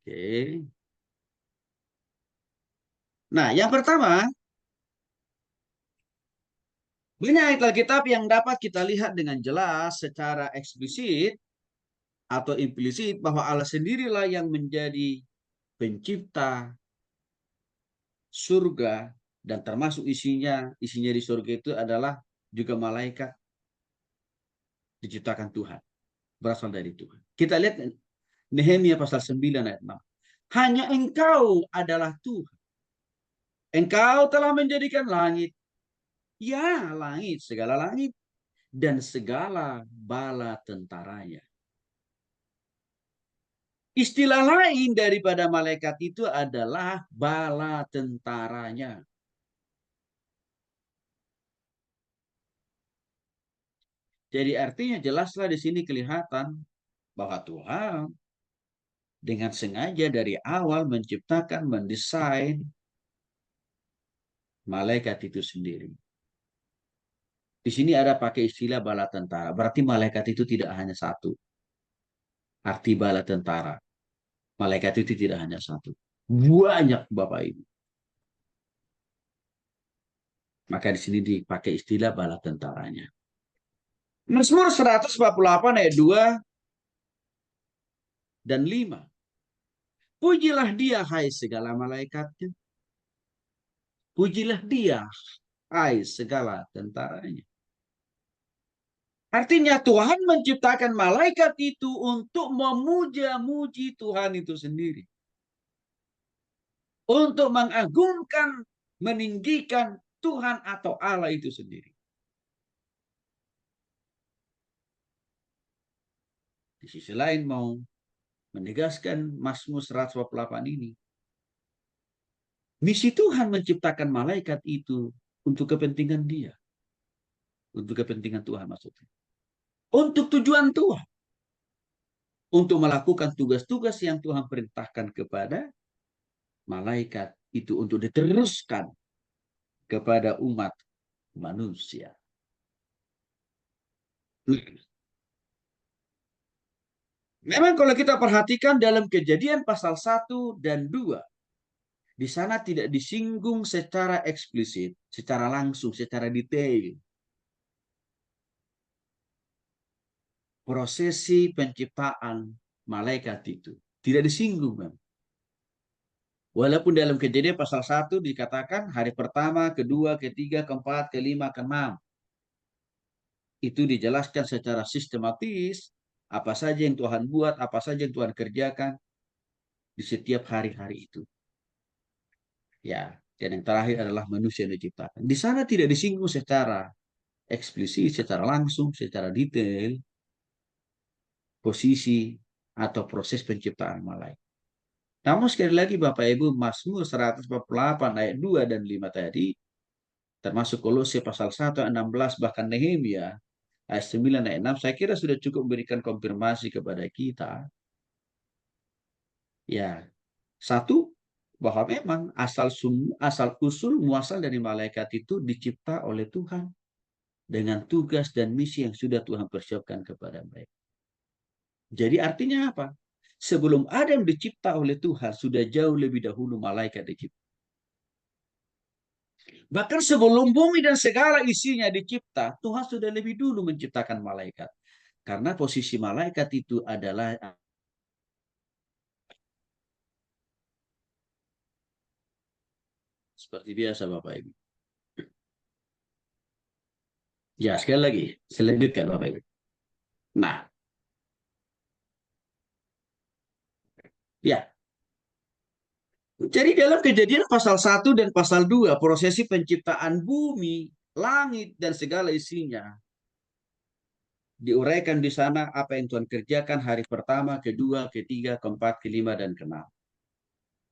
Oke. Nah, yang pertama, banyak ayat Alkitab yang dapat kita lihat dengan jelas secara eksplisit atau implisit bahwa Allah sendirilah yang menjadi pencipta surga dan termasuk isinya di surga itu adalah juga malaikat diciptakan Tuhan, berasal dari Tuhan. Kita lihat Nehemia pasal 9 ayat 6. Hanya engkau adalah Tuhan. Engkau telah menjadikan langit. Ya, langit, dan segala bala tentaranya. Istilah lain daripada malaikat itu adalah bala tentaranya. Jadi artinya jelaslah di sini kelihatan bahwa Tuhan dengan sengaja dari awal menciptakan, mendesain malaikat itu sendiri. Di sini ada pakai istilah bala tentara. Berarti malaikat itu tidak hanya satu. Arti bala tentara. Malaikat itu tidak hanya satu. Banyak Bapak Ibu. Maka di sini dipakai istilah bala tentaranya. Mazmur 148 ayat 2 dan 5. Pujilah dia hai segala malaikatnya. Pujilah dia hai segala tentaranya. Artinya Tuhan menciptakan malaikat itu untuk memuja-muji Tuhan itu sendiri. Untuk mengagungkan, meninggikan Tuhan atau Allah itu sendiri. Di sisi lain mau menegaskan Mazmur 148 ini. Misi Tuhan menciptakan malaikat itu untuk kepentingan dia. Untuk kepentingan Tuhan maksudnya. Untuk tujuan Tuhan. Untuk melakukan tugas-tugas yang Tuhan perintahkan kepada malaikat itu untuk diteruskan kepada umat manusia. Memang kalau kita perhatikan dalam Kejadian pasal 1 dan 2, di sana tidak disinggung secara eksplisit, secara langsung, secara detail. Prosesi penciptaan malaikat itu tidak disinggung, memang. Walaupun dalam Kejadian pasal 1 dikatakan hari pertama, kedua, ketiga, keempat, kelima, keenam. Itu dijelaskan secara sistematis apa saja yang Tuhan buat, apa saja yang Tuhan kerjakan di setiap hari-hari itu. Ya, dan yang terakhir adalah manusia yang diciptakan. Di sana tidak disinggung secara eksplisit, secara langsung, secara detail posisi atau proses penciptaan malaikat. Namun sekali lagi Bapak Ibu, Mazmur 148 ayat 2 dan 5 tadi, termasuk Kolose pasal 1 ayat 16, bahkan Nehemia ayat 9 ayat 6, saya kira sudah cukup memberikan konfirmasi kepada kita. Ya, satu, bahwa memang asal usul muasal dari malaikat itu dicipta oleh Tuhan dengan tugas dan misi yang sudah Tuhan persiapkan kepada mereka. Jadi artinya apa? Sebelum Adam dicipta oleh Tuhan, sudah jauh lebih dahulu malaikat dicipta. Bahkan sebelum bumi dan segala isinya dicipta, Tuhan sudah lebih dulu menciptakan malaikat. Karena posisi malaikat itu adalah seperti biasa Bapak Ibu. Ya, sekali lagi, selanjutkan Bapak Ibu. Nah, ya. Jadi dalam Kejadian pasal 1 dan pasal 2, prosesi penciptaan bumi, langit, dan segala isinya, diuraikan di sana apa yang Tuhan kerjakan hari pertama, kedua, ketiga, keempat, kelima, dan keenam.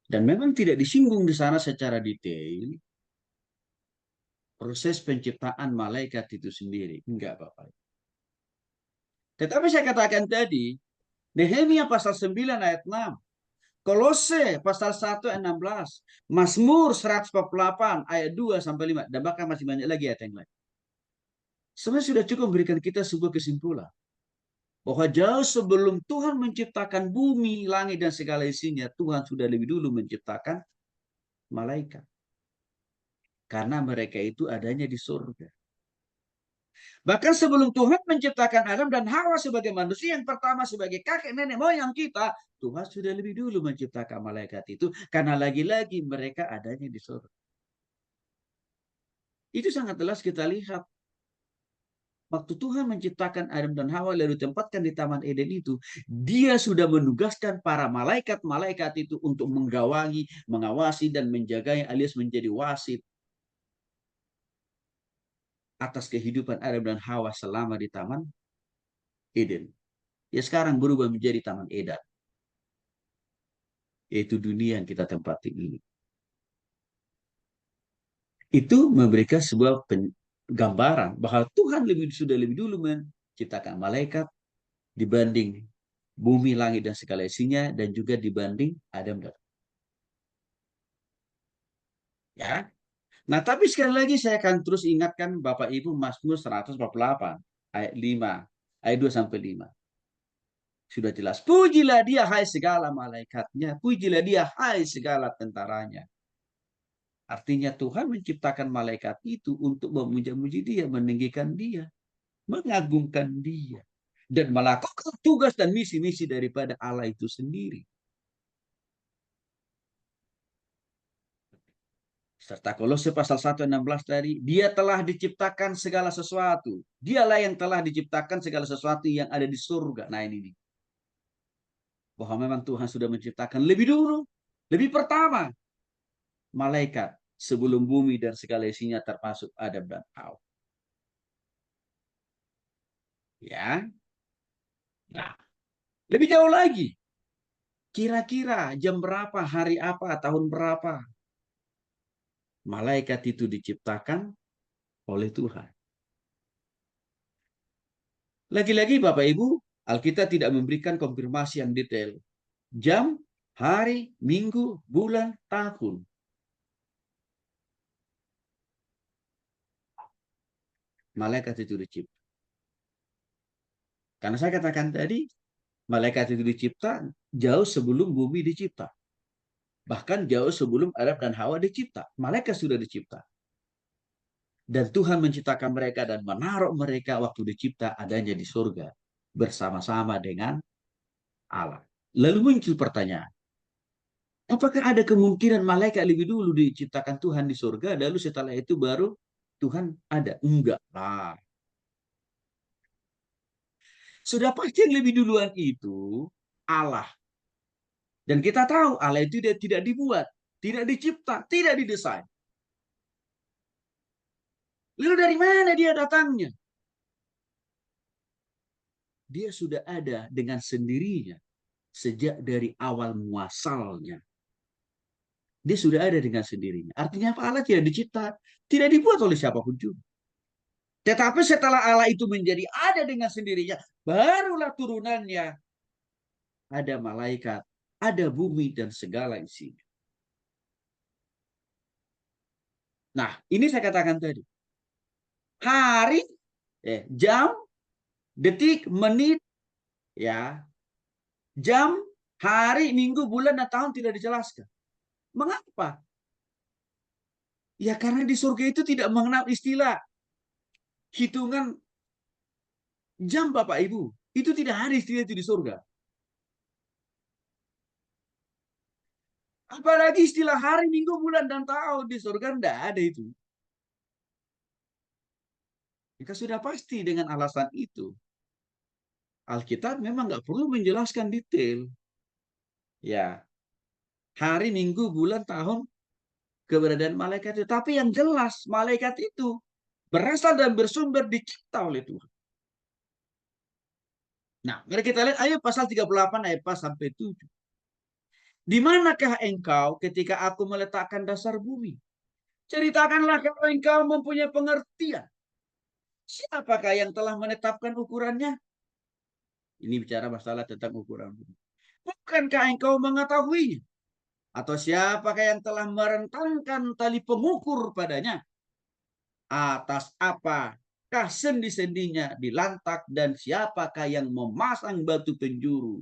Dan memang tidak disinggung di sana secara detail proses penciptaan malaikat itu sendiri. Enggak, Bapak. Tetapi saya katakan tadi, Nehemia pasal 9 ayat 6, Kolose pasal 1 ayat 16, Mazmur 148 ayat 2 sampai 5, dan bahkan masih banyak lagi ayat yang lain. Sebenarnya sudah cukup memberikan kita sebuah kesimpulan Bahwa jauh sebelum Tuhan menciptakan bumi, langit, dan segala isinya, Tuhan sudah lebih dulu menciptakan malaikat. Karena mereka itu adanya di surga. Bahkan sebelum Tuhan menciptakan Adam dan Hawa sebagai manusia yang pertama, sebagai kakek nenek moyang kita, Tuhan sudah lebih dulu menciptakan malaikat itu. Karena lagi-lagi mereka adanya di surga. Itu sangat jelas kita lihat. Waktu Tuhan menciptakan Adam dan Hawa lalu tempatkan di Taman Eden itu, dia sudah menugaskan para malaikat-malaikat itu untuk menggawangi, mengawasi, dan menjaga alias menjadi wasit atas kehidupan Adam dan Hawa selama di Taman Eden. Ya sekarang berubah menjadi Taman Eden. Yaitu dunia yang kita tempati ini. Itu memberikan sebuah gambaran bahwa Tuhan sudah lebih dulu menciptakan malaikat dibanding bumi, langit, dan segala isinya, dan juga dibanding Adam dan ya. Nah, tapi sekali lagi saya akan terus ingatkan Bapak Ibu Mazmur 148 ayat 5, ayat 2 sampai 5. Sudah jelas. Pujilah dia hai segala malaikatnya, pujilah dia hai segala tentaranya. Artinya Tuhan menciptakan malaikat itu untuk memuja-muji dia, meninggikan dia, mengagungkan dia, dan melakukan tugas dan misi-misi daripada Allah itu sendiri. Serta Kolose pasal 1:16 tadi, dia telah diciptakan segala sesuatu. Dialah yang telah diciptakan segala sesuatu yang ada di surga. Nah ini nih. Bahwa memang Tuhan sudah menciptakan lebih dulu, lebih pertama, malaikat sebelum bumi dan segala isinya termasuk Adam dan Hawa. Ya. Nah, lebih jauh lagi. Kira-kira jam berapa, hari apa, tahun berapa malaikat itu diciptakan oleh Tuhan. Lagi-lagi Bapak Ibu, Alkitab tidak memberikan konfirmasi yang detail. Jam, hari, minggu, bulan, tahun. Malaikat itu dicipta. Karena saya katakan tadi, malaikat itu dicipta jauh sebelum bumi dicipta. Bahkan jauh sebelum Adam dan Hawa dicipta. Malaikat sudah dicipta. Dan Tuhan menciptakan mereka dan menaruh mereka waktu dicipta adanya di surga. Bersama-sama dengan Allah. Lalu muncul pertanyaan. Apakah ada kemungkinan malaikat lebih dulu diciptakan Tuhan di surga, lalu setelah itu baru Tuhan ada? Enggak lah. Sudah pasti yang lebih duluan itu Allah. Dan kita tahu Allah itu tidak dibuat, tidak dicipta, tidak didesain. Lalu dari mana dia datangnya? Dia sudah ada dengan sendirinya sejak dari awal muasalnya. Dia sudah ada dengan sendirinya. Artinya apa? Allah tidak dicipta, tidak dibuat oleh siapapun juga. Tetapi setelah Allah itu menjadi ada dengan sendirinya, barulah turunannya ada malaikat, ada bumi dan segala isinya. Nah, ini saya katakan tadi. Hari, jam, detik, menit, ya, jam, hari, minggu, bulan, dan tahun tidak dijelaskan. Mengapa? Ya karena di surga itu tidak mengenal istilah hitungan jam Bapak Ibu. Itu tidak ada istilah itu di surga. Apalagi istilah hari, minggu, bulan, dan tahun di surga tidak ada itu. Kita sudah pasti dengan alasan itu. Alkitab memang nggak perlu menjelaskan detail. Ya, hari, minggu, bulan, tahun, keberadaan malaikat itu. Tapi yang jelas, malaikat itu berasal dan bersumber dicipta oleh Tuhan. Nah, mari kita lihat ayat pasal 38 ayat 4 sampai 7. Di manakah engkau ketika aku meletakkan dasar bumi? Ceritakanlah kalau engkau mempunyai pengertian. Siapakah yang telah menetapkan ukurannya? Ini bicara masalah tentang ukuran bumi. Bukankah engkau mengetahuinya? Atau siapakah yang telah merentangkan tali pengukur padanya? Atas apa siapakah sendi-sendinya di lantak dan siapakah yang memasang batu penjuru?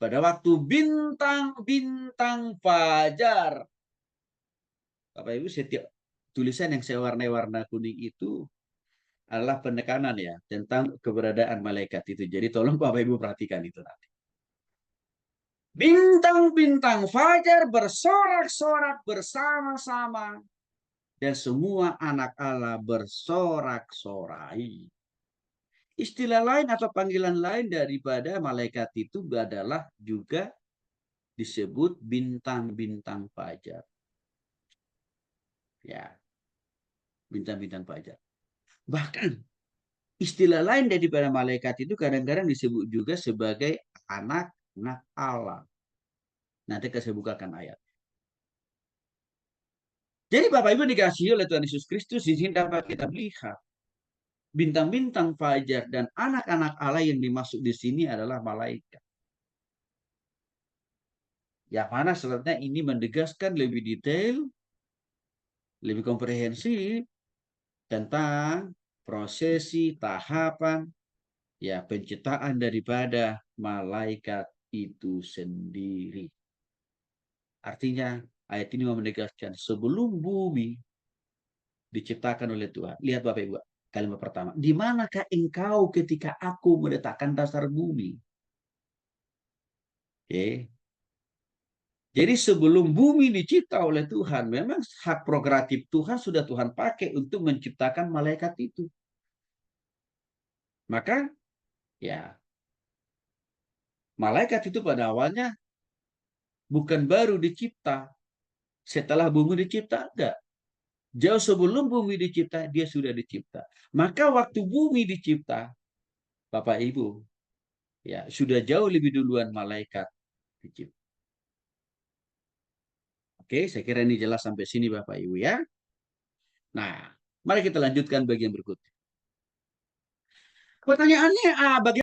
Pada waktu bintang-bintang fajar. Bapak Ibu, setiap tulisan yang saya warna-warna kuning itu adalah penekanan ya tentang keberadaan malaikat itu. Jadi tolong Bapak Ibu perhatikan itu nanti. Bintang-bintang fajar bersorak-sorak bersama-sama dan semua anak Allah bersorak-sorai. Istilah lain atau panggilan lain daripada malaikat itu adalah juga disebut bintang-bintang fajar. Ya, bintang-bintang fajar. Bahkan istilah lain daripada malaikat itu kadang-kadang disebut juga sebagai anak-anak Allah. Nanti saya bukakan ayat. Jadi Bapak Ibu dikasihi oleh Tuhan Yesus Kristus, di sini dapat kita melihat bintang-bintang fajar dan anak-anak Allah yang dimaksud di sini adalah malaikat. Yang mana sebenarnya ini menegaskan lebih detail, lebih komprehensif tentang prosesi tahapan ya penciptaan daripada malaikat itu sendiri. Artinya ayat ini menegaskan sebelum bumi diciptakan oleh Tuhan. Lihat Bapak Ibu, kalimat pertama. Di manakah engkau ketika aku meletakkan dasar bumi? Oke. Jadi sebelum bumi dicipta oleh Tuhan, memang hak prerogatif Tuhan sudah Tuhan pakai untuk menciptakan malaikat itu. Maka ya malaikat itu pada awalnya bukan baru dicipta setelah bumi dicipta, enggak. Jauh sebelum bumi dicipta, dia sudah dicipta. Maka waktu bumi dicipta, Bapak Ibu, ya sudah jauh lebih duluan malaikat dicipta. Oke, saya kira ini jelas sampai sini Bapak Ibu ya. Nah, mari kita lanjutkan bagian berikutnya. Pertanyaannya, bagaimana